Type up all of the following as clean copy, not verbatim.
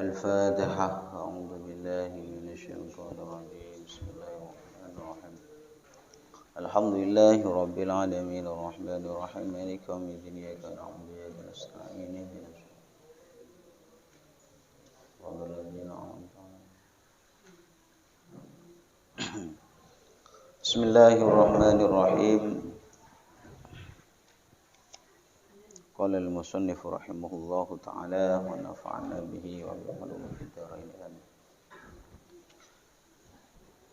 الفاتحة. أعوذ بالله من الشيطان الرجيم. بسم الله الرحمن الرحيم. الحمد لله رب العالمين الرحمن الرحيم مالك يوم الدين إياك نعبد وإياك نستعين اهدنا الصراط الذين أنعمت عليهم. بسم الله الرحمن الرحيم. قال المصنف رحمه الله تعالى ونفعنا به وبعلومه في الدارين آمين.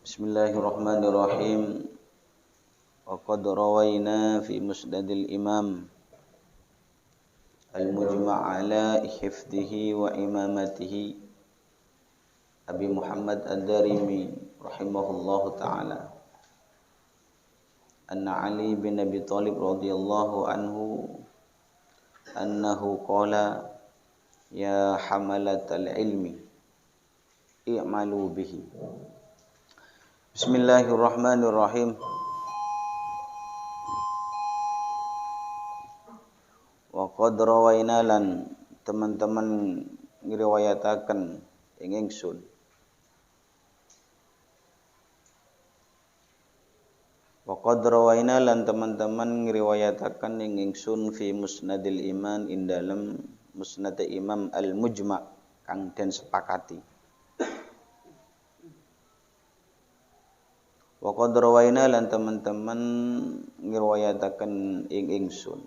بسم الله الرحمن الرحيم. وقد روينا في مسند الإمام المجمع على حفظه وإمامته أبي محمد الدارمي رحمه الله تعالى أن علي بن أبي طالب رضي الله عنه أنه قال يا حملة العلم اعملوا به. Bismillahirrahmanirrahim. Wa qad rawaina lan teman-teman ngriwayataken ing ingsun. Wa qad rawaina lan teman-teman ngriwayataken ing ingsun fi musnadil iman ing dalem musnad Imam al-Mujma' kang den sepakati. Wa qad rawaina lan teman-teman ngriwayataken ing ingsun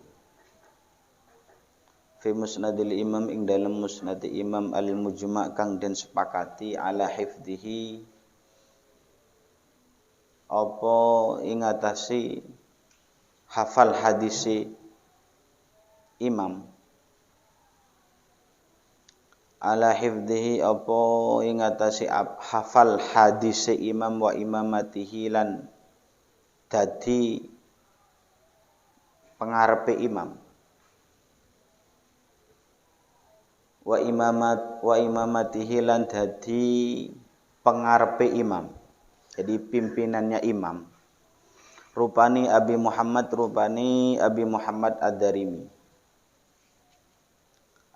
fi musnadil imam ing dalem musnad Imam al-Mujma' kang den sepakati ala hifdhihi apa ing atase hafal hadise imam ala hifdhihi apa ing atase hafal hadise imam wa imamatihi lan dadi pengarepe imam wa imamatihi lan dadi pengarepe imam, jadi pimpinannya imam. Rupani Abi Muhammad Ad-Darimi.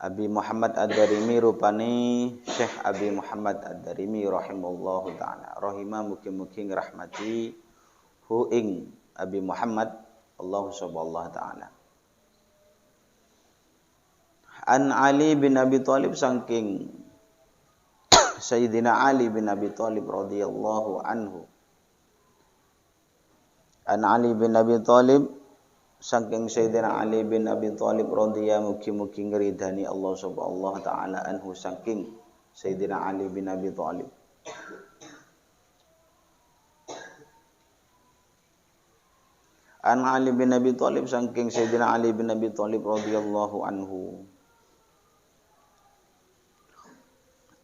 Abi Muhammad Ad-Darimi rupani Syekh Abi Muhammad Ad-Darimi rahimallahu taala. Rahimah mugi-mugi ngrahmati hu ing Abi Muhammad Allah subhanahu taala. An Ali bin Abi Thalib saking Sayyidina Ali bin Abi Thalib radhiyallahu anhu. An Ali bin Abi Thalib saking Sayyidina Ali bin Abi Thalib radhiyallahu mugi-mugi ngridani Allah subhanahu taala anhu saking Sayyidina Ali bin Abi Thalib. An Ali bin Abi Thalib saking Sayyidina Ali bin Abi Thalib radhiyallahu anhu.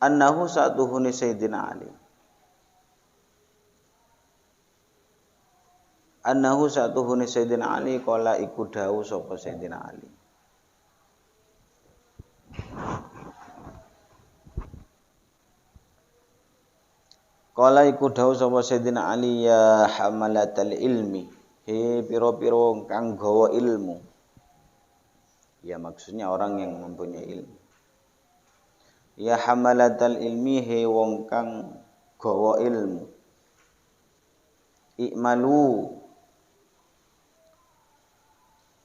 Annahu sa'duhuni Sayyidina Ali. Annahu sa'duhuni Sayyidina Ali qala iku dawuh sapa Sayyidina Ali. Qala iku dawuh sapa Sayyidina Ali ya hamalatal ilmi. He piro-piro kang gawa ilmu. Ya maksudnya orang yang mempunyai ilmu. Ya hamalatal ilmi he wong kang gawa ilmu. Ikmalu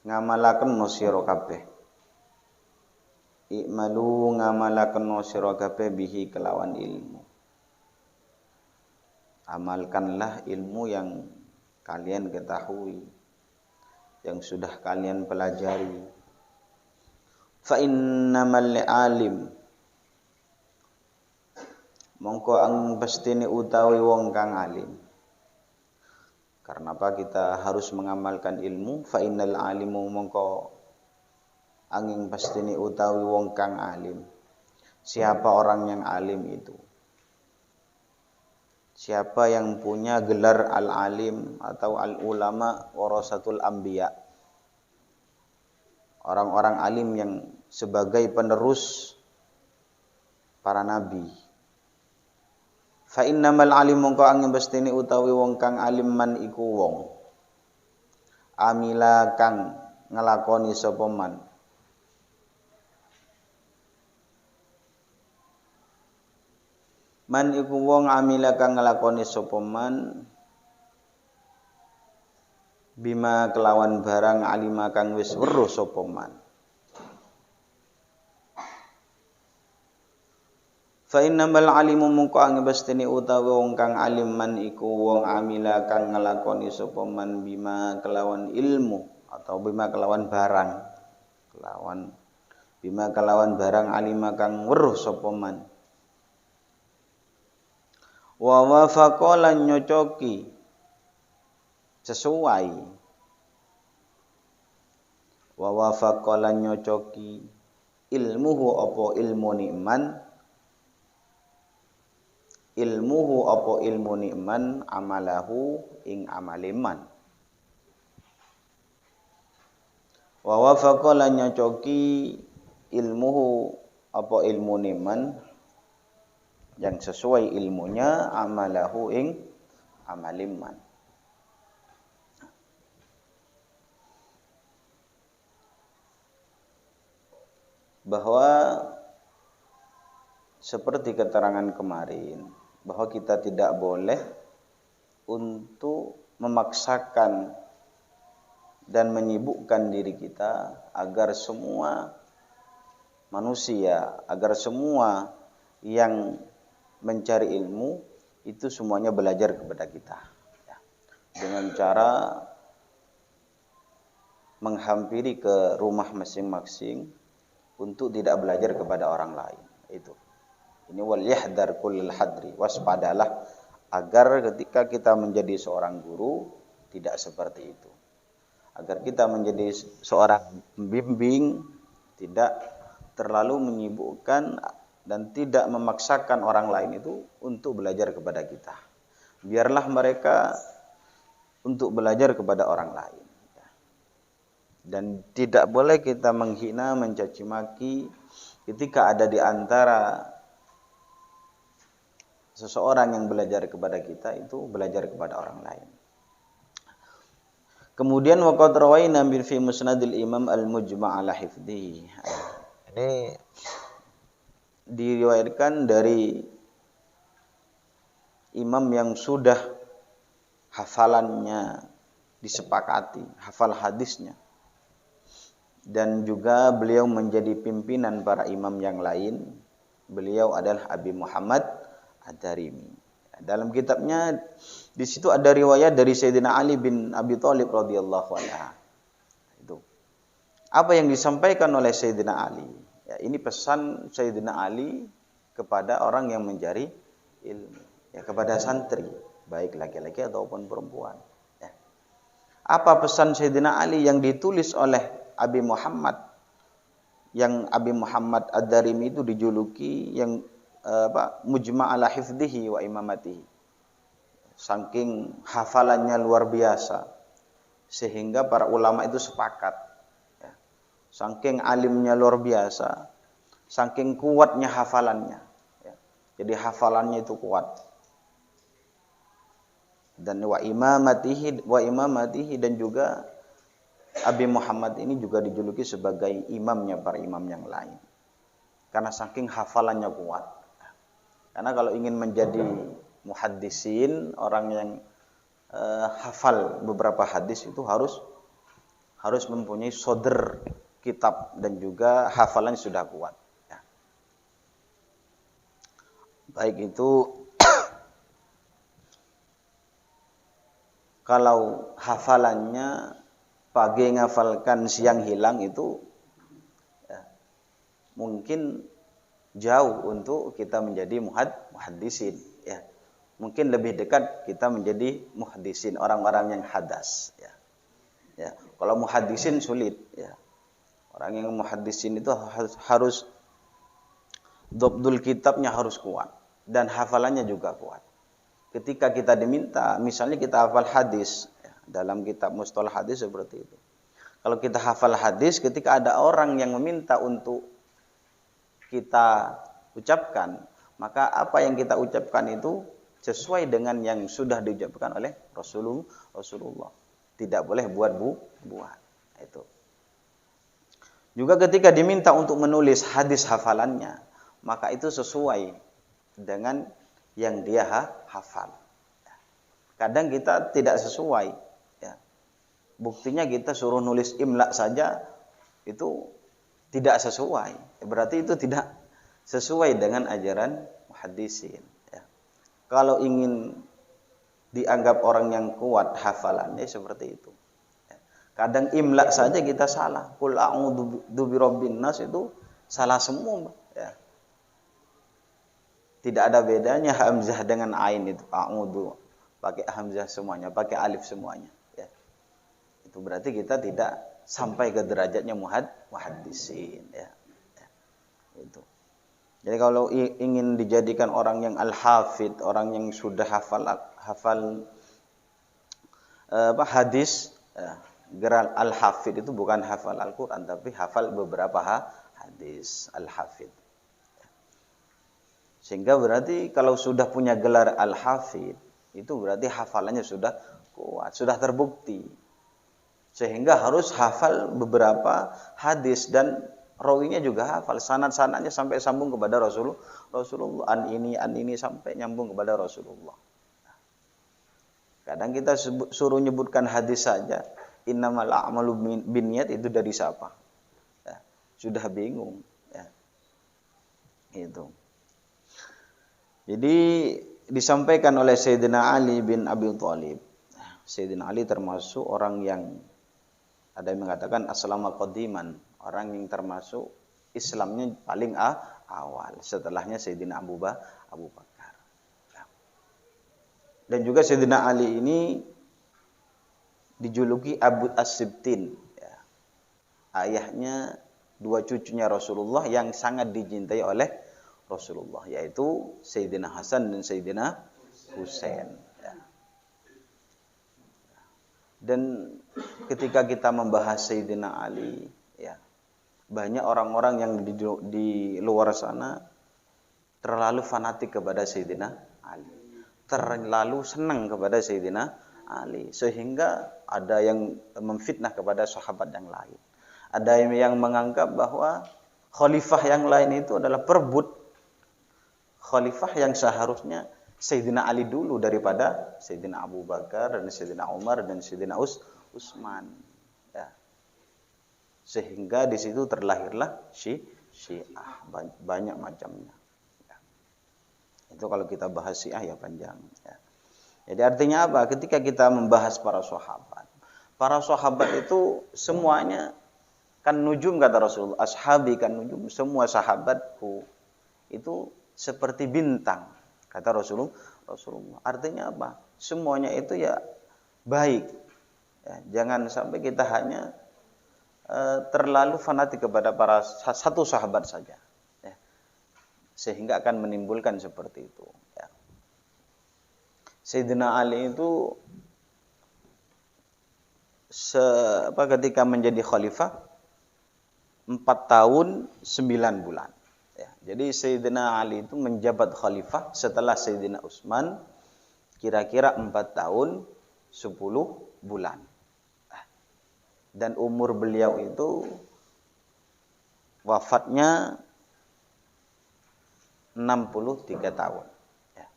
ngamalaken sira kabeh. Ikmalu ngamalaken sira kabeh bihi kelawan ilmu. Amalkanlah ilmu yang kalian ketahui, yang sudah kalian pelajari. Fa innamal alim mongko ang pastine utawi wong kang alim. Karena apa kita harus mengamalkan ilmu? Fa innal alimu mongko angin pastine utawi wong kang alim. Siapa orang yang alim itu? Siapa yang punya gelar al-alim atau al-ulama warasatul anbiya? Orang-orang alim yang sebagai penerus para nabi. Fa innamal alim mongko angin bestine utawi wong kang alim man iku wong amila kang ngelakoni sapa man Man iku wong amila kang nglakoni sapa man bima kelawan barang alima kang wis weruh sapa man. Fa innamal alimu mungko angepestine utawi wong kang alim man iku wong amila kang nglakoni sapa man bima kelawan ilmu atau bima kelawan barang. Bima kelawan barang alima kang weruh sapa man. Wa wafaqa lan nyocoki sesuai wa wafaqa lan nyocoki ilmuhu apa ilmu ni'man amalahu ing amaliman wa wafaqa lan nyocoki ilmuhu apa ilmu ni'man yang sesuai ilmunya amalahu ing amaliman. Bahwa seperti keterangan kemarin bahwa kita tidak boleh untuk memaksakan dan menyibukkan diri kita agar semua manusia, agar semua yang mencari ilmu itu semuanya belajar kepada kita dengan cara menghampiri ke rumah masing-masing untuk tidak belajar kepada orang lain. Itu. Ini wal yahdar kullal hadri, waspadalah agar ketika kita menjadi seorang guru tidak seperti itu. Agar kita menjadi seorang pembimbing tidak terlalu menyibukkan dan tidak memaksakan orang lain itu untuk belajar kepada kita. Biarlah mereka untuk belajar kepada orang lain. Dan tidak boleh kita menghina, mencaci maki ketika ada di antara seseorang yang belajar kepada kita itu belajar kepada orang lain. Kemudian waqad rawaina bil fi musnadil imam al-mujma' ala hifdhi. Ini diriwayatkan dari imam yang sudah hafalannya disepakati, hafal hadisnya. Dan juga beliau menjadi pimpinan para imam yang lain. Beliau adalah Abi Muhammad Ad-Darimi. Dalam kitabnya di situ ada riwayat dari Sayyidina Ali bin Abi Thalib radhiyallahu anhu. Itu. Apa yang disampaikan oleh Sayyidina Ali? Ya, ini pesan Sayyidina Ali kepada orang yang mencari ilmu, ya, kepada santri, baik laki-laki ataupun perempuan. Ya. Apa pesan Sayyidina Ali yang ditulis oleh Abi Muhammad, yang Abi Muhammad Ad-Darimi itu dijuluki yang mujma' ala hifdhihi wa imamatihi. Saking hafalannya luar biasa sehingga para ulama itu sepakat. Ya. Saking alimnya luar biasa, saking kuatnya hafalannya. Ya. Jadi hafalannya itu kuat. Dan wa imamatihi dan juga Abi Muhammad ini juga dijuluki sebagai imamnya para imam yang lain. Karena saking hafalannya kuat. Karena kalau ingin menjadi muhaddisin, orang yang hafal beberapa hadis itu harus mempunyai sodr kitab dan juga hafalannya sudah kuat. Ya. Baik itu kalau hafalannya pagi ngafalkan siang hilang itu ya, mungkin jauh untuk kita menjadi muhaddisin ya. Mungkin lebih dekat kita menjadi muhaddisin, orang-orang yang hadas ya. Ya, kalau muhaddisin sulit ya. Orang yang muhaddisin itu harus dhabdul kitabnya harus kuat dan hafalannya juga kuat. Ketika kita diminta, misalnya kita hafal hadis dalam kitab mustalah hadis seperti itu. Kalau kita hafal hadis, ketika ada orang yang meminta untuk kita ucapkan, maka apa yang kita ucapkan itu sesuai dengan yang sudah diucapkan oleh Rasulullah. Tidak boleh buat. Itu. Juga ketika diminta untuk menulis hadis hafalannya, maka itu sesuai dengan yang dia hafal. Kadang kita tidak sesuai. Ya. Buktinya kita suruh nulis imla saja itu tidak sesuai. Berarti itu tidak sesuai dengan ajaran muhaddisin. Ya. Kalau ingin dianggap orang yang kuat hafalannya seperti itu. Ya. Kadang imla saja kita salah. Qul a'udzu birabbin nas itu salah semua. Ya. Tidak ada bedanya hamzah dengan ain itu. A'udzu pakai hamzah semuanya, pakai alif semuanya. Ya. Itu berarti kita tidak sampai ke derajatnya muhaddisin. Ya. Ya. Itu. Jadi kalau ingin dijadikan orang yang al-hafid, orang yang sudah hafal hadis, geral al-hafid itu bukan hafal Al-Qur'an tapi hafal beberapa hadis al-hafid. Sehingga berarti kalau sudah punya gelar al-hafid, itu berarti hafalannya sudah kuat, sudah terbukti. Sehingga harus hafal beberapa hadis dan rawinya juga hafal, sanad-sanadnya sampai sambung kepada Rasulullah, an ini sampai nyambung kepada Rasulullah. Kadang kita suruh nyebutkan hadis saja, innamal a'malu binniyat, itu dari siapa? Ya, sudah bingung. Ya. Itu. Jadi disampaikan oleh Sayyidina Ali bin Abi Thalib. Sayyidina Ali termasuk orang yang ada yang mengatakan aslama qadiman, orang yang termasuk Islamnya paling awal. Setelahnya Sayyidina Abu Bakar. Dan juga Sayyidina Ali ini dijuluki Abu As-Sibtin. Ya. Ayahnya dua cucunya Rasulullah yang sangat dicintai oleh Rasulullah, yaitu Sayyidina Hasan dan Sayyidina Husain. Ya. Dan ketika kita membahas Sayyidina Ali, ya, banyak orang-orang yang di luar sana terlalu fanatik kepada Sayyidina Ali, terlalu senang kepada Sayyidina Ali, sehingga ada yang memfitnah kepada sahabat yang lain. Ada yang menganggap bahwa khalifah yang lain itu adalah perebut khalifah yang seharusnya Sayyidina Ali dulu daripada Sayyidina Abu Bakar dan Sayyidina Umar dan Sayyidina Utsman. Ya. Sehingga di situ terlahirlah Syiah, banyak macamnya. Ya. Itu kalau kita bahas Syiah ya panjang. Ya. Jadi artinya apa? Ketika kita membahas para sahabat itu semuanya kan nujum, kata Rasulullah, ashabi kan nujum, semua sahabatku itu seperti bintang, kata Rasulullah. Artinya apa? Semuanya itu ya baik. Ya, jangan sampai kita hanya terlalu fanatik kepada satu sahabat saja. Ya. Sehingga akan menimbulkan seperti itu. Ya. Sayyidina Ali itu ketika menjadi khalifah 4 tahun 9 bulan. Ya, jadi Sayyidina Ali itu menjabat khalifah setelah Sayyidina Utsman kira-kira 4 tahun 10 bulan. Dan umur beliau itu wafatnya 63 tahun. Ya.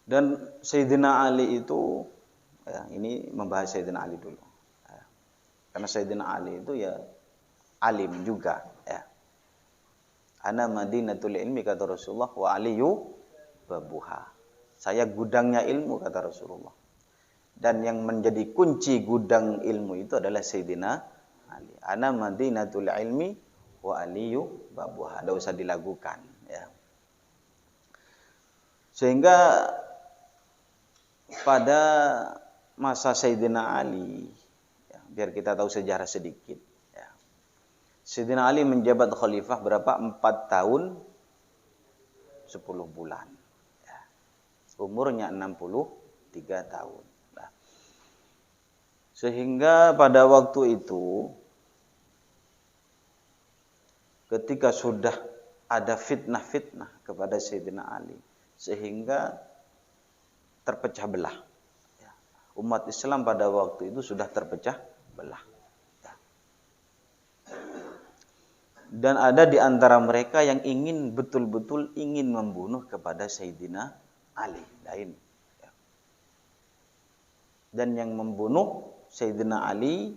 Dan Sayyidina Ali itu, ya, ini membahas Sayyidina Ali dulu. Ya. Karena Sayyidina Ali itu ya alim juga. Ya. Ana madinatul ilmi, kata Rasulullah, wa aliyu babuha. Saya gudangnya ilmu, kata Rasulullah. Dan yang menjadi kunci gudang ilmu itu adalah Sayyidina Ali. Ana madinatul ilmi wa aliyu babuha. Tidak usah dilakukan. Ya. Sehingga pada masa Sayyidina Ali, ya, biar kita tahu sejarah sedikit. Sayyidina Ali menjabat khalifah berapa? 4 tahun 10 bulan. Ya. Umurnya 63 tahun. Nah. Sehingga pada waktu itu, ketika sudah ada fitnah-fitnah kepada Sayyidina Ali, sehingga terpecah belah. Ya. Umat Islam pada waktu itu sudah terpecah belah. Dan ada di antara mereka yang ingin betul-betul ingin membunuh kepada Sayyidina Ali. Lain. Dan yang membunuh Sayyidina Ali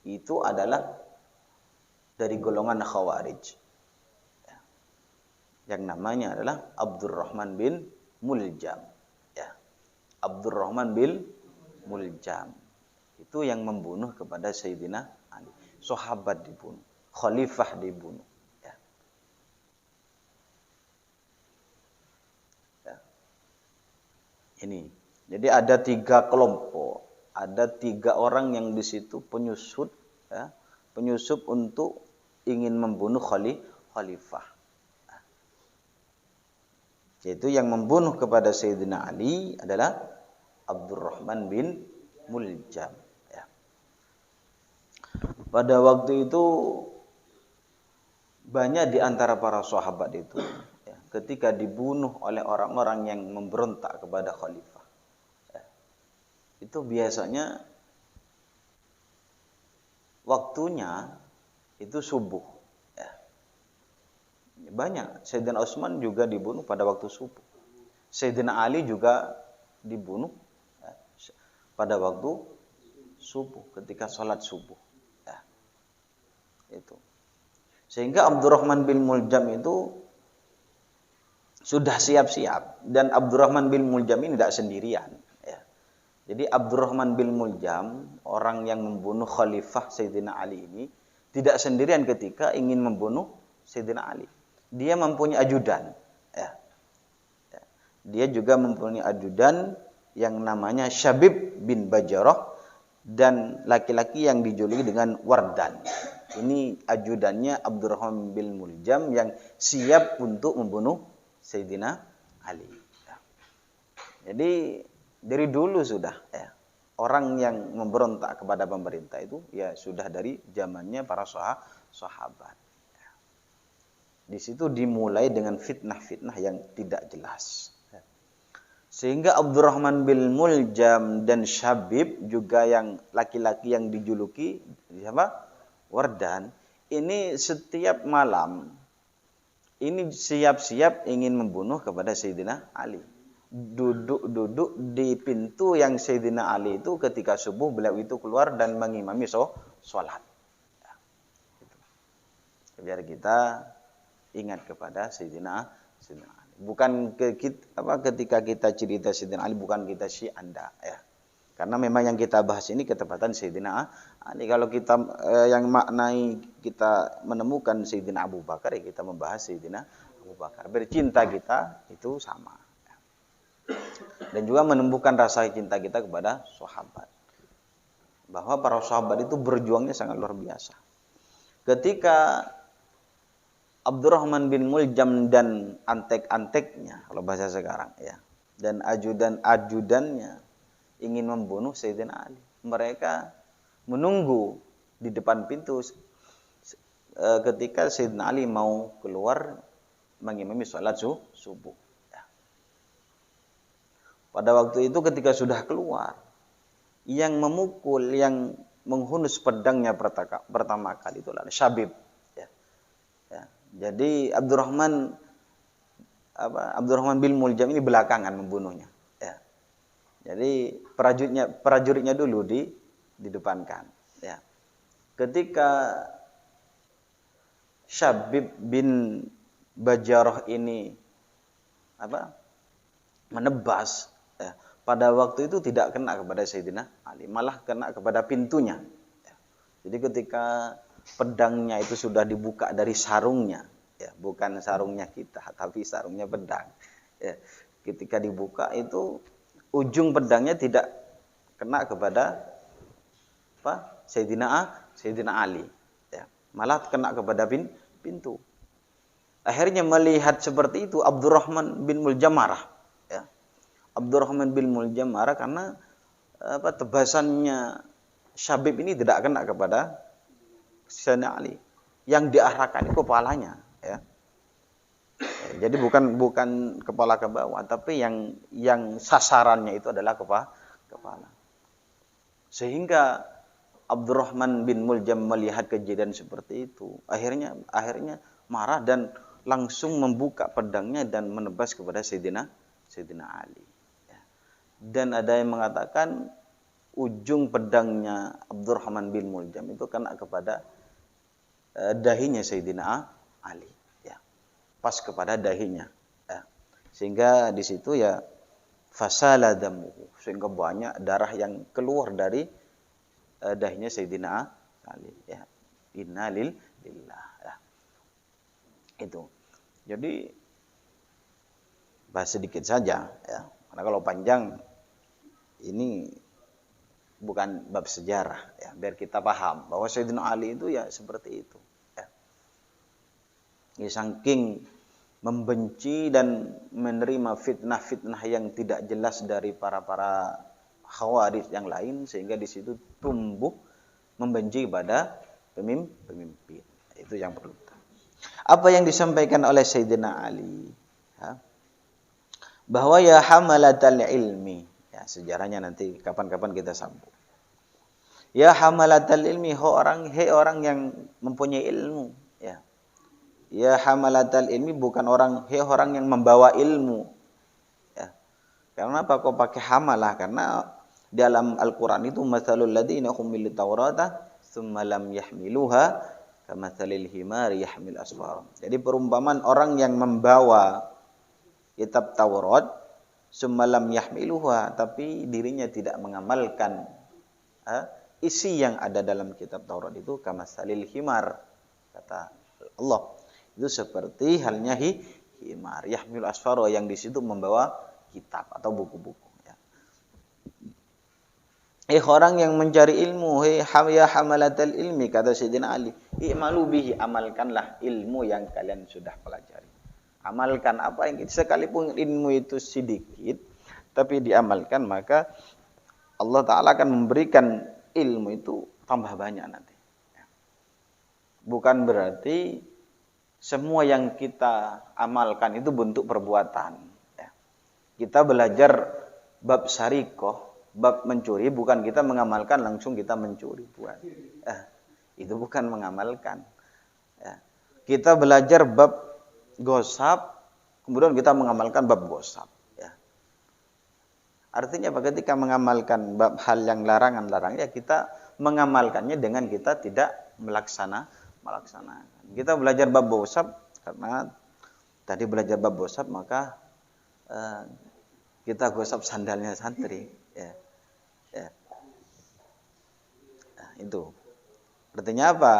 itu adalah dari golongan Khawarij. Yang namanya adalah Abdurrahman bin Muljam. Ya. Abdurrahman bin Muljam. Itu yang membunuh kepada Sayyidina Ali. Sahabat dibunuh. Khalifah dibunuh. Ya. Ya. Ini. Jadi ada 3 kelompok. Ada 3 orang yang di situ penyusup. Ya. Penyusup untuk ingin membunuh khalifah. Yaitu yang membunuh kepada Sayyidina Ali adalah Abdurrahman bin Muljam. Ya. Pada waktu itu banyak di antara para sahabat itu ya, ketika dibunuh oleh orang-orang yang memberontak kepada khalifah. Ya. Itu biasanya waktunya itu subuh. Banyak. Sayyidina Utsman juga dibunuh pada waktu subuh. Sayyidina Ali juga dibunuh pada waktu subuh, ketika sholat subuh. Ya. Itu. Sehingga Abdurrahman bin Muljam itu sudah siap-siap. Dan Abdurrahman bin Muljam ini tidak sendirian. Ya. Jadi Abdurrahman bin Muljam, orang yang membunuh Khalifah Sayyidina Ali ini, tidak sendirian ketika ingin membunuh Sayyidina Ali. Dia mempunyai ajudan. Ya. Ya. Dia juga mempunyai ajudan yang namanya Syabib bin Bajarah dan laki-laki yang dijuluki dengan Wardan. Ini ajudannya Abdurrahman bin Muljam yang siap untuk membunuh Sayyidina Ali. Ya. Jadi dari dulu sudah ya, orang yang memberontak kepada pemerintah itu ya sudah dari zamannya para sahabat. Di situ dimulai dengan fitnah-fitnah yang tidak jelas. Sehingga Abdurrahman bin Muljam dan Syabib juga yang laki-laki yang dijuluki siapa? Wardan. Ini setiap malam ini siap-siap ingin membunuh kepada Sayyidina Ali. Duduk-duduk di pintu yang Sayyidina Ali itu ketika subuh beliau itu keluar dan mengimami sholat. Biar kita ingat kepada Sayyidina Ali. Bukan ketika kita cerita Sayyidina Ali, bukan kita Anda ya. Karena memang yang kita bahas ini ketepatan Sayyidina Ali. Kalau kita yang maknai kita menemukan Sayyidina Abu Bakar, ya kita membahas Sayyidina Abu Bakar. Bercinta kita itu sama. Dan juga menemukan rasa cinta kita kepada sahabat. Bahwa para sahabat itu berjuangnya sangat luar biasa. Ketika Abdurrahman bin Muljam dan antek-anteknya, kalau bahasa sekarang ya, dan ajudan-ajudannya ingin membunuh Sayyidina Ali. Mereka menunggu di depan pintu ketika Sayyidina Ali mau keluar mengimami sholat subuh. Ya. Pada waktu itu ketika sudah keluar, yang memukul, yang menghunus pedangnya pertama kali itu adalah Syabib. Jadi Abdurrahman bin Muljam ini belakangan membunuhnya. Ya. Jadi prajuritnya dulu didepankan. Ya. Ketika Syabib bin Bajarah ini menebas, ya, pada waktu itu tidak kena kepada Sayyidina Ali, malah kena kepada pintunya. Ya. Jadi ketika pedangnya itu sudah dibuka dari sarungnya, ya, bukan sarungnya kita, tapi sarungnya pedang. Ya, ketika dibuka itu ujung pedangnya tidak kena kepada Sayyidina Ali, ya, malah kena kepada pintu. Akhirnya melihat seperti itu Abdurrahman bin Muljam marah. Ya. Abdurrahman bin Muljam marah karena tebasannya Syabib ini tidak kena kepada Sayyidina Ali, yang diarahkan itu kepalanya, ya. Jadi bukan kepala ke bawah, tapi yang sasarannya itu adalah kepala. Sehingga Abdurrahman bin Muljam melihat kejadian seperti itu, akhirnya marah dan langsung membuka pedangnya dan menebas kepada Sayyidina Ali. Ya. Dan ada yang mengatakan ujung pedangnya Abdurrahman bin Muljam itu kena kepada dahinya Sayyidina Ali. Ya. Pas kepada dahinya. Ya. Sehingga di situ ya fasala damuhu, sehingga banyak darah yang keluar dari dahinya Sayyidina Ali. Ya. Innalillah. Ya. Itu. Jadi bahas sedikit saja ya. Karena kalau panjang ini bukan bab sejarah ya, biar kita paham bahwa Sayyidina Ali itu ya seperti itu ya. Ya, saking membenci dan menerima fitnah-fitnah yang tidak jelas dari para khawarij yang lain, sehingga di situ tumbuh membenci pada pemimpin. Itu yang perlu. Apa yang disampaikan oleh Sayyidina Ali ya, bahwa ya hamalatal ilmi ya, sejarahnya nanti kapan-kapan kita sambung. Ya hamalatal ilmi, hei orang yang mempunyai ilmu ya. Ya hamalatal ilmi, bukan orang yang membawa ilmu ya. Karena apa kok pakai hamalah? Karena dalam Al-Qur'an itu matsalul ladzina humilut taurata tsumma lam yahmiluha kamatsalil himari yahmil asfar. Jadi perumpamaan orang yang membawa kitab Taurat tsumma lam yahmiluha, tapi dirinya tidak mengamalkan isi yang ada dalam kitab Taurat itu, kamatsalil himar, kata Allah. Itu seperti halnya himar yahmil asfar, yang di situ membawa kitab atau buku-buku ya. Orang yang mencari ilmu, ya hamalatal ilmi, kata Sayyidina Ali, i'malu bihi, amalkanlah ilmu yang kalian sudah pelajari. Amalkan apa yang sekalipun ilmu itu sedikit, tapi diamalkan, maka Allah Ta'ala akan memberikan ilmu itu tambah banyak nanti. Bukan berarti semua yang kita amalkan itu bentuk perbuatan. Kita belajar bab syarikoh, bab mencuri, bukan kita mengamalkan langsung kita mencuri, bukan. Itu bukan mengamalkan. Kita belajar bab gosap, kemudian kita mengamalkan bab gosap. Artinya apa? Ketika mengamalkan bab hal yang larangan-larang, ya kita mengamalkannya dengan kita tidak melaksanakan. Kita belajar bab gosap karena tadi belajar bab gosap, maka kita gosap sandalnya santri. Ya. Nah, itu. Artinya apa?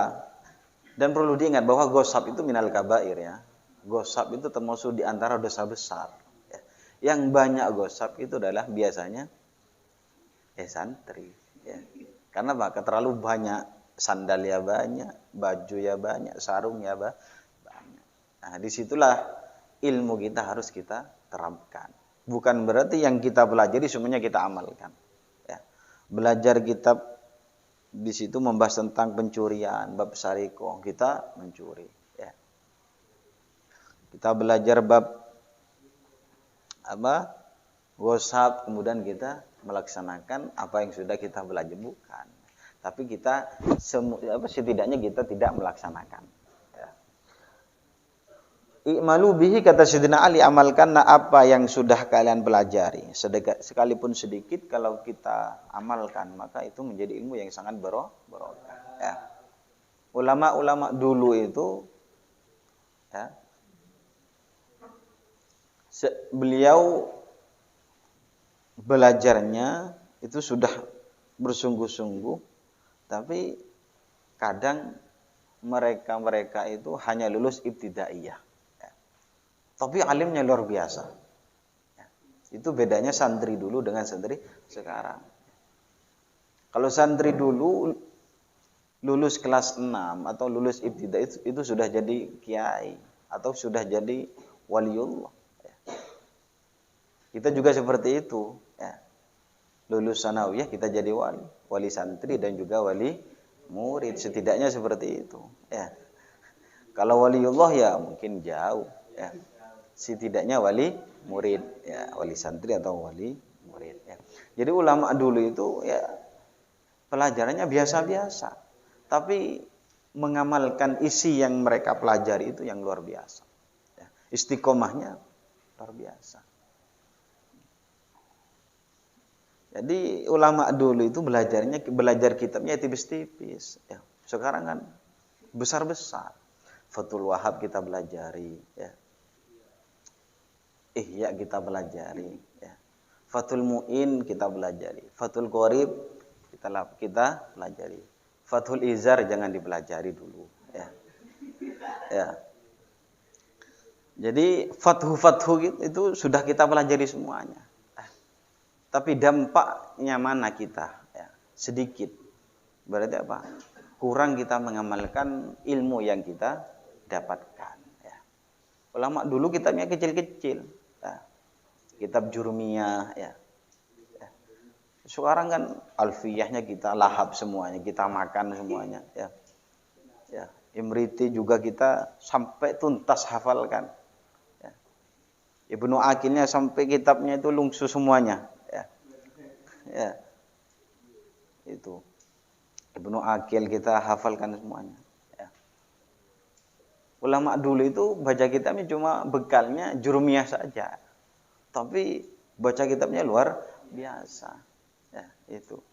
Dan perlu diingat bahwa gosap itu minal kabair ya. Gosap itu termasuk di antara dosa besar. Ya. Yang banyak gosap itu adalah biasanya santri. Ya. Karena apa? Terlalu banyak, sandal ya banyak, baju ya banyak, sarung ya banyak. Nah, disitulah ilmu kita harus kita terapkan. Bukan berarti yang kita pelajari semuanya kita amalkan. Ya. Belajar kitab di situ membahas tentang pencurian, bab syarikoh, kita mencuri. Ya. Kita belajar bab gosap, kemudian kita melaksanakan apa yang sudah kita belajar, bukan. Tapi kita setidaknya kita tidak melaksanakan. I'malu bihi, kata Sayyidina Ali, amalkanlah apa yang sudah kalian pelajari. Sekalipun sedikit, kalau kita amalkan, maka itu menjadi ilmu yang sangat barokah. Ya. Ulama-ulama dulu itu, ya, beliau belajarnya itu sudah bersungguh-sungguh, tapi kadang mereka itu hanya lulus ibtidaiyah. Tapi alimnya luar biasa. Itu bedanya santri dulu dengan santri sekarang. Kalau santri dulu lulus kelas 6 atau lulus ibtida itu sudah jadi kiai atau sudah jadi waliullah. Kita juga seperti itu. Lulus sanawiyah kita jadi wali santri dan juga wali murid. Setidaknya seperti itu. Kalau waliullah ya mungkin jauh. Setidaknya wali murid, ya, wali santri atau wali murid. Ya. Jadi ulama dulu itu ya pelajarannya biasa-biasa, tapi mengamalkan isi yang mereka pelajari itu yang luar biasa. Ya, istiqomahnya luar biasa. Jadi ulama dulu itu belajar kitabnya tipis-tipis. Ya, sekarang kan besar-besar. Fathul Wahab kita belajari, ya. Ihya kita belajari, ya. Fathul Mu'in kita belajari, Fathul Qorib kita pelajari. Fathul Izar jangan dipelajari dulu, ya. Ya. Jadi fathu itu sudah kita pelajari semuanya. Tapi dampaknya mana kita? Ya, sedikit. Berarti apa? Kurang kita mengamalkan ilmu yang kita dapatkan. Ya. Ulama dulu kitabnya kecil-kecil. Ya. Kitab Jurmiyah. Ya. Ya. Sekarang kan alfiyahnya kita lahap semuanya, kita makan semuanya. Ya. Ya. Imriti juga kita sampai tuntas hafalkan. Ya. Ibnu Aqilnya sampai kitabnya itu lungsu semuanya. Ya, itu Ibnu Aqil kita hafalkan semuanya. Ya. Ulama dulu itu baca kitabnya cuma bekalnya Jurmiyah saja, tapi baca kitabnya luar biasa. Ya, itu.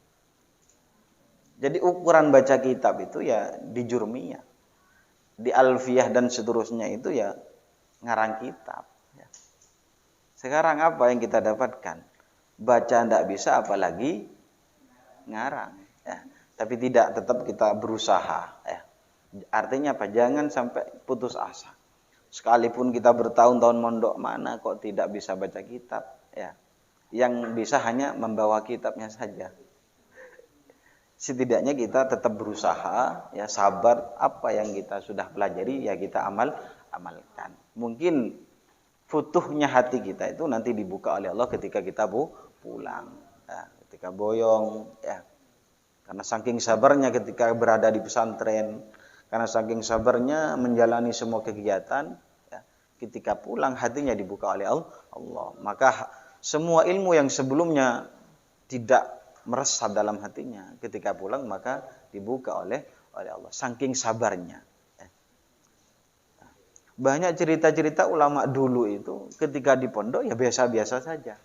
Jadi ukuran baca kitab itu ya di Jurmiyah, di Alfiyah dan seterusnya itu ya ngarang kitab. Ya. Sekarang apa yang kita dapatkan? Baca tidak bisa apalagi ngarang, ya. Tapi tetap kita berusaha, ya. Artinya apa? Jangan sampai putus asa. Sekalipun kita bertahun-tahun mondok, mana kok tidak bisa baca kitab, ya. Yang bisa hanya membawa kitabnya saja. Setidaknya kita tetap berusaha, ya, sabar. Apa yang kita sudah pelajari ya kita amalkan. Mungkin futuhnya hati kita itu nanti dibuka oleh Allah ketika kita pulang, ya, ketika boyong, ya. Karena saking sabarnya ketika berada di pesantren, karena saking sabarnya menjalani semua kegiatan, ya, ketika pulang hatinya dibuka oleh Allah. Maka semua ilmu yang sebelumnya tidak meresap dalam hatinya, ketika pulang maka dibuka oleh Allah. Saking sabarnya. Ya. Banyak cerita-cerita ulama dulu itu ketika di pondok ya biasa-biasa saja.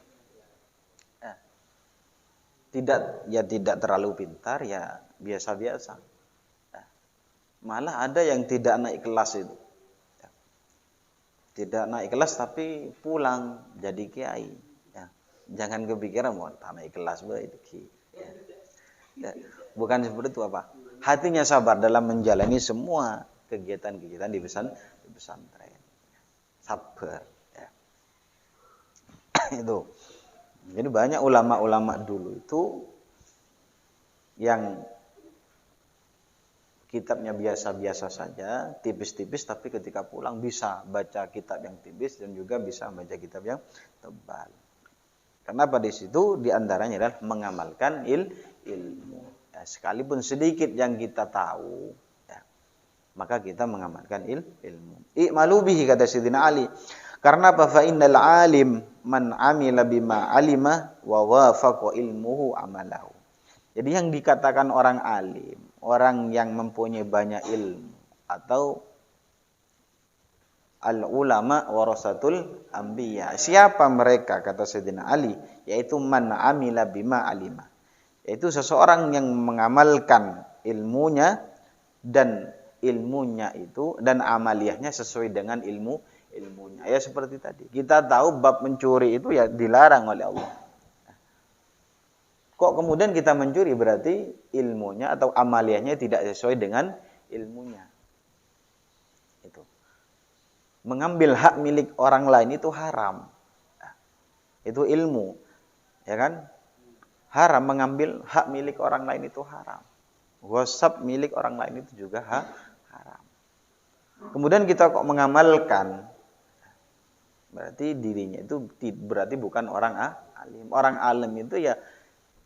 Tidak terlalu pintar, ya biasa-biasa. Malah ada yang tidak naik kelas itu. Tidak naik kelas tapi pulang jadi kiai. Ya. Jangan kepikiran mau naik kelas itu. Ya. Bukan seperti itu apa? Hatinya sabar dalam menjalani semua kegiatan-kegiatan di pesantren. Sabar. Ya. Itu. Jadi banyak ulama-ulama dulu itu yang kitabnya biasa-biasa saja, tipis-tipis, tapi ketika pulang bisa baca kitab yang tipis dan juga bisa baca kitab yang tebal. Kenapa di situ? Di antaranya adalah mengamalkan ilmu. Ya, sekalipun sedikit yang kita tahu, ya, maka kita mengamalkan ilmu. I'malu bihi kata Sayyidina Ali. Karena apa? Fa innal alim man amila bima alima wa wafaqa ilmuhu amalahu. Jadi yang dikatakan orang alim, orang yang mempunyai banyak ilmu, atau al ulama warasatul anbiya. Siapa mereka? Kata Sayyidina Ali, yaitu man amila bima alima. Yaitu seseorang yang mengamalkan ilmunya dan ilmunya itu dan amaliyahnya sesuai dengan ilmunya. Ya seperti tadi. Kita tahu bab mencuri itu ya dilarang oleh Allah. Kok kemudian kita mencuri berarti ilmunya atau amaliyahnya tidak sesuai dengan ilmunya. Itu. Mengambil hak milik orang lain itu haram. Itu ilmu. Ya kan? Haram mengambil hak milik orang lain itu haram. Ghasab milik orang lain itu juga haram. Kemudian kita kok mengamalkan, berarti dirinya itu berarti bukan orang alim. Orang alim itu ya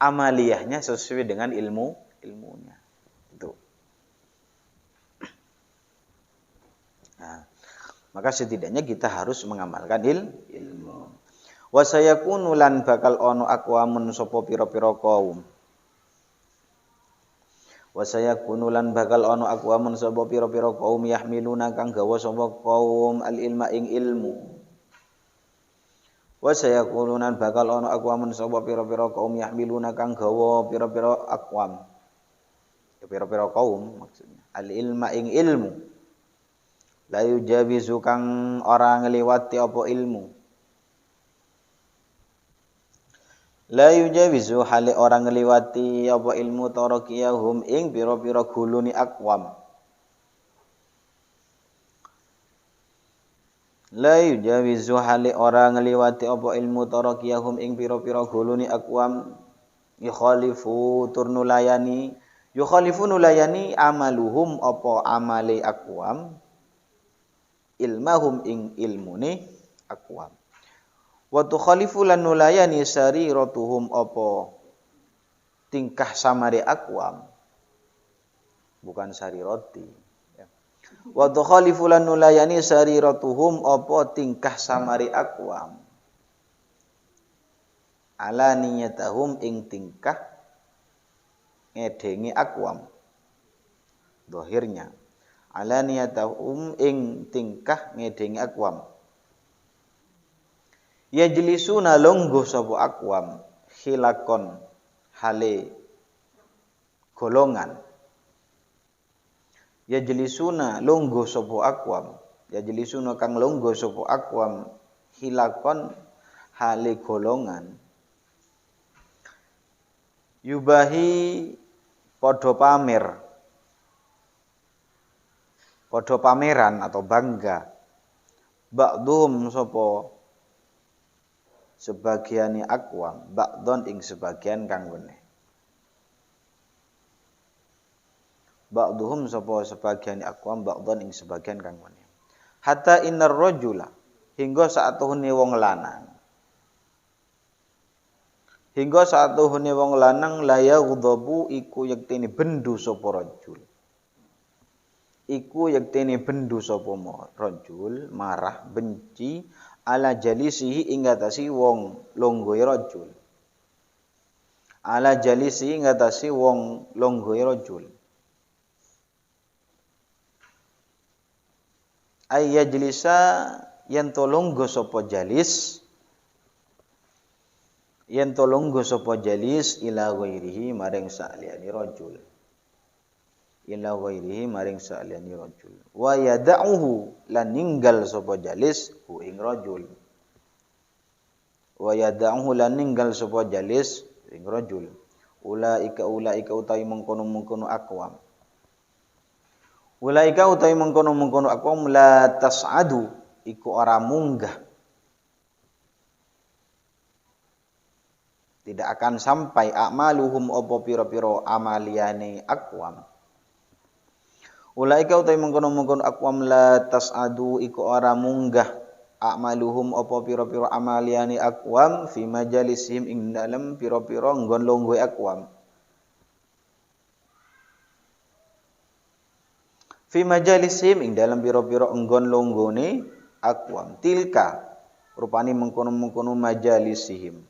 amaliyahnya sesuai dengan ilmunya. Itu. Nah, maka setidaknya kita harus mengamalkan ilmu. Wa sayakunu lan bakal ono aqwamun sapa pira-pira kaum. Wa sayakunu lan bakal ana aqwamun sapa pira-pira kaum yahmiluna kang gawa sapa kaum al ilma ing ilmu. Wa sayakunu lan bakal ana aqwamun sapa pira-pira kaum yahmiluna kang gawa pira-pira aqwam. Ya pira-pira kaum maksudnya. Al ilma ing ilmu. La yujawizu kang ora ngliwati apa ilmu. La yujawizu hale orang ngliwati apa ilmu tarakiyahum ing pira-pira guluni aqwam. La yujawizu hale orang ngliwati apa ilmu tarakiyahum ing pira-pira guluni aqwam yukhalifu turnulayani yukhalifu nulayani amaluhum apa amale aqwam ilmahum ing ilmune aqwam. Wa tukhalifu lan nulayani sariratuhum apa tingkah samare aqwam bukan sarirati ya. Wa tukhalifu lan nulayani sariratuhum apa tingkah samare aqwam ala niyatahum ing tingkah ngedengi aqwam zahirnya ala niyatahum ing tingkah ngedengi aqwam. Yajlisuna longgo sapa aqwam khilakon hale golongan. Yajlisuna longgo sapa aqwam yajlisuna kang longgo sapa aqwam khilakon hale golongan. Yubahi padha pameran atau bangga ba'dhum sapa sebagiane aqwam ba'don ing sebagian kang weneh. Ba'dhum sapa sebagiane aqwam ba'don ing sebagian kang weneh. Hatta innar rajula hingga saatuhune wong lanang. Hingga saatuhune wong lanang la yaghdabu iku yektene bendu sapa rajul. Iku yektene bendu sapa rajul marah benci ala jalisihi ing atasi wong longgoe rajul. Ala jalisihi ing atasi wong longgoe rajul. Ay yajlisa yen to longgo sapa jalis yen to longgo sapa jalis ila ghairihi maring saliyane rajul. Ila ghairihi maring saliyane rajul. Wa yad'uhu lan ninggal sapa jalis hu ing rajul. Wa yad'uhu lan ninggal sapa jalis ing rajul. Ulaika utawi mengkono-mengkono aqwam. Ulaika utawi mengkono-mengkono aqwam la tas'adu iku ora munggah. Tidak akan sampai a'maluhum apa pira-pira amaliyane aqwam. Ulaika utawi mengkono-mengkono aqwam la tas'adu iku ora munggah a'maluhum apa pira-pira amaliyane aqwam fi majalisihim ing dalem pira-pira nggon longgoe aqwam. Fi majalisihim ing dalem pira-pira nggon longgone aqwam. Tilka rupane mengkono-mengkono majalisihim.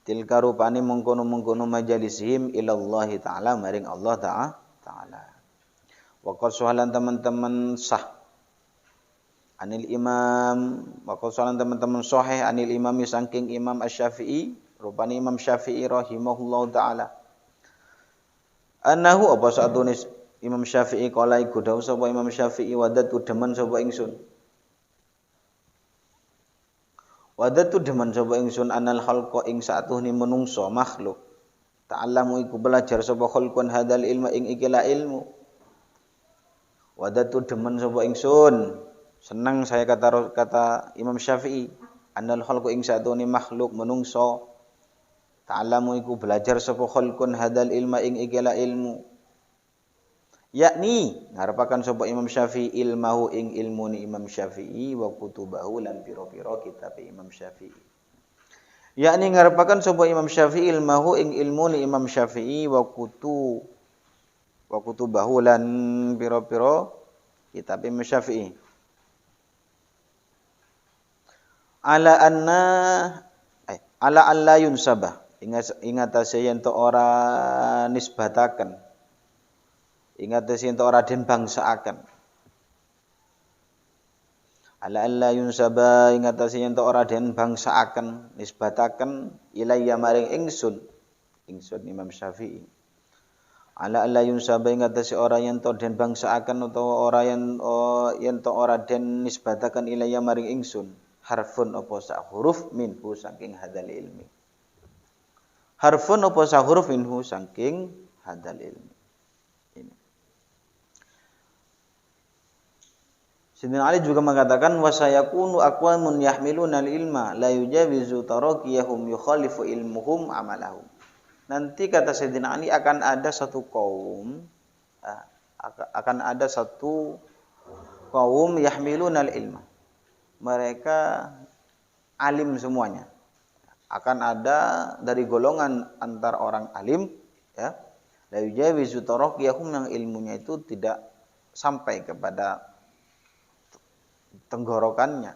Tilka rupane mengkono-mengkono majalisihim ilallah ta'ala maring Allah ta'ala. Waqad soalan teman-teman sah anil imam waqad soalan teman-teman sahih anil imami saking Imam Asy-Syafi'i rupane Imam Syafi'i rahimahullahu taala annahu apa satune Imam Syafi'i kala iku dawuh sapa Imam Syafi'i wadatu demen sapa ingsun wadatu demen sapa ingsun anal khalqa ing satuhne menungso makhluk ta'allamu iku belajar sapa khalqun hadal ilma ing ikilah ilmu wadatu demen sapa ingsun senang saya kata Imam Syafi'i annal khalqu ing satune makhluk menungso ta'allamu iku belajar sapa khalqun hadal ilma ing ikilah ilmu yakni ngarepaken sapa Imam Syafi'i ilmahu ing ilmune Imam Syafi'i wa kutubahu lan pira-pira kitab Imam Syafi'i yakni ngarepaken sapa Imam Syafi'i ilmahu ing ilmune Imam Syafi'i wa kutubahu lan pira-pira kitab Imam Syafi'i ala alla yunsabah ingat yen to ora nisbataken. Ingat yen to ora den bangsaaken. Ala alla yunsaba ingat yen to ora den bangsaaken, nisbataken ilayya maring ingsun. Ingsun Imam Syafi'i. Ala alla yunsaba ingat ora yen to den bangsaaken utawa ora yen to ora den nisbataken ilayya maring ingsun. Harfun apa sak huruf minhu saking hadal ilmi. Harfun apa sak huruf minhu saking hadal ilmi. Ini. Sayyidina Ali juga mengatakan wasayakunu aqwamun yahmiluna al-ilma la yujawizu tarakiyahum yukhalifu ilmuhum amalahum. Nanti kata Sayyidina Ali akan ada satu kaum yahmiluna al-ilma. Mereka alim semuanya. Akan ada dari golongan antar orang alim ya. La yujawizu tarakiyahum yang ilmunya itu tidak sampai kepada tenggorokannya.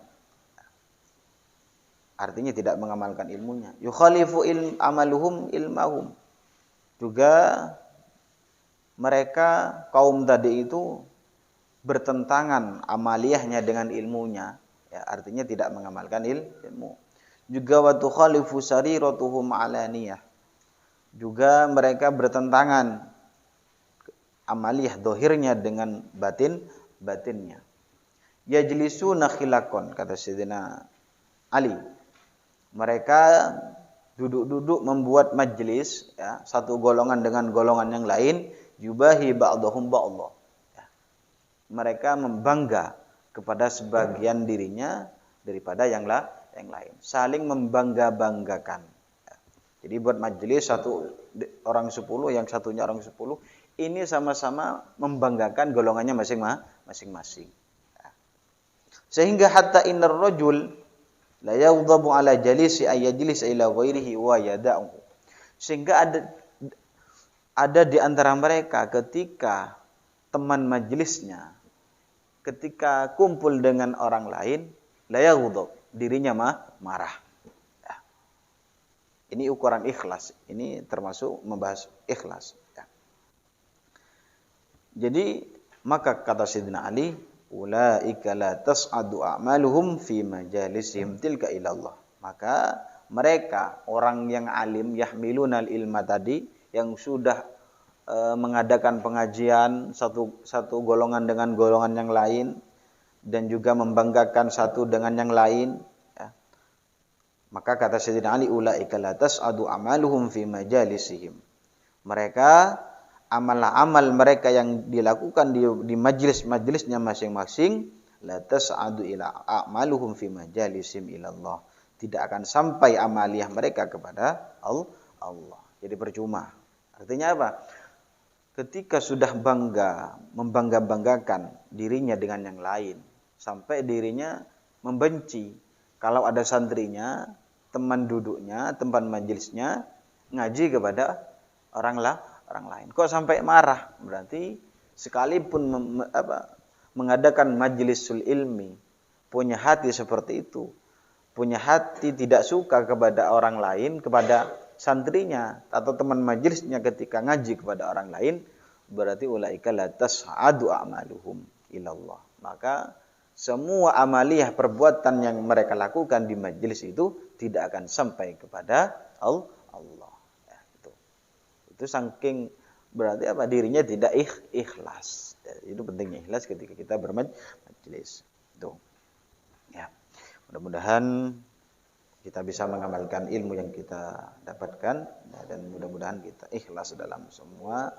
Artinya tidak mengamalkan ilmunya. Yukhalifu amaluhum ilmahum. Juga mereka kaum tadi itu bertentangan amaliyahnya dengan ilmunya. Ya, artinya tidak mengamalkan ilmu. Juga wa tukhalifu sariratuhum alaniyah. Juga mereka bertentangan amaliyah dohirnya dengan batinnya. Yajlisuna khilakon kata Sayyidina Ali. Mereka duduk-duduk membuat majlis ya, satu golongan dengan golongan yang lain yubahi ba'dhum ba'dha. Ya. Mereka membangga kepada sebagian dirinya daripada yang lain. Saling membangga-banggakan. Ya. Jadi buat majlis satu orang 10 yang satunya orang 10 ini sama-sama membanggakan golongannya masing-masing. Sehingga hatta innar rajul la yaghdabu ala jalisi ay yajlis ila ghairihi wa yada'u. Sehingga ada di antara mereka ketika teman majelisnya ketika kumpul dengan orang lain la yaghdab, dirinya marah. Ya. Ini ukuran ikhlas. Ini termasuk membahas ikhlas ya. Jadi maka kata Sayyidina Ali ulaika la tas'adu a'maluhum fi majalisihim tilka ila Allah. Maka mereka orang yang alim yahmilunal ilma tadi yang sudah mengadakan pengajian satu golongan dengan golongan yang lain dan juga membanggakan satu dengan yang lain ya. Maka kata Sayyidina Ali ulaika la tas'adu a'maluhum fi majalisihim. Mereka amal mereka yang dilakukan di majlis-majlisnya masing-masing la tas'adu ila a'maluhum fi majalisim ila Allah. Tidak akan sampai amaliyah mereka kepada Allah. Jadi percuma. Artinya apa? Ketika sudah membangga-banggakan dirinya dengan yang lain sampai dirinya membenci kalau ada santrinya, teman duduknya, teman majlisnya ngaji kepada orang lain. Kok sampai marah? Berarti sekalipun mengadakan majlisul ilmi, punya hati seperti itu, punya hati tidak suka kepada orang lain, kepada santrinya atau teman majlisnya ketika ngaji kepada orang lain, berarti ulaika la tas'adu a'maluhum ilallah. Maka semua amaliyah perbuatan yang mereka lakukan di majlis itu tidak akan sampai kepada Allah. Itu saking berarti apa dirinya tidak ikhlas. Itu pentingnya ikhlas ketika kita bermajlis. Tuh. Ya. Mudah-mudahan kita bisa mengamalkan ilmu yang kita dapatkan dan mudah-mudahan kita ikhlas dalam semua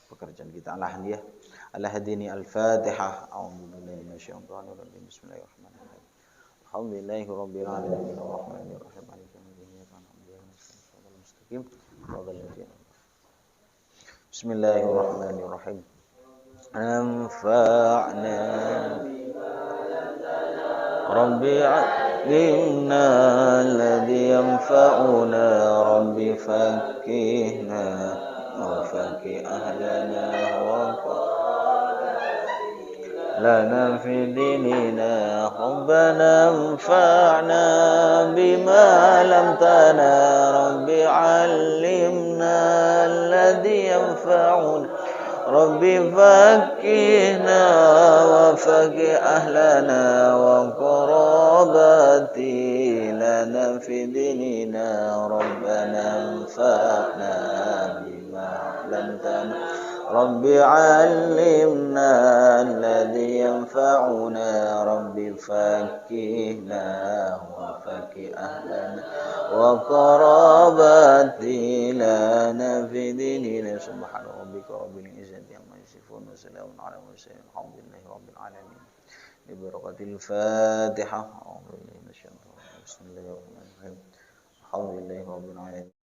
pekerjaan kita. Al-hadini al-Fatihah. A'udzubillahi minasyaitonir rajim. Bismillahirrahmanirrahim. Alhamdulillahirabbil alamin arrahmanir rahim maliki yaumiddin iyyaka na'budu wa iyyaka nasta'in Bismillahirrahmanirrahim. Anfa'na Rabbi 'allimna alladhi yanfa'una Rabbi faqqihna wa faqih ahlana wa لنا في ديننا ربنا انفعنا بما علمتنا رب علمنا الذي ينفعنا رب فكهنا وفكه أهلنا وقرابتي لنا في ديننا ربنا انفعنا بما علمتنا رب علمنا الذي ينفعنا رب فكهنا وفكه أهلنا وقرابتي لنا في ديننا سبحان ربك رب العزة عما يصفون وسلام على المرسلين الحمد لله رب العالمين ببركة الفاتحة أعوذ بالله من الشيطان الرجيم بسم الله الرحمن الرحيم الحمد لله رب العالمين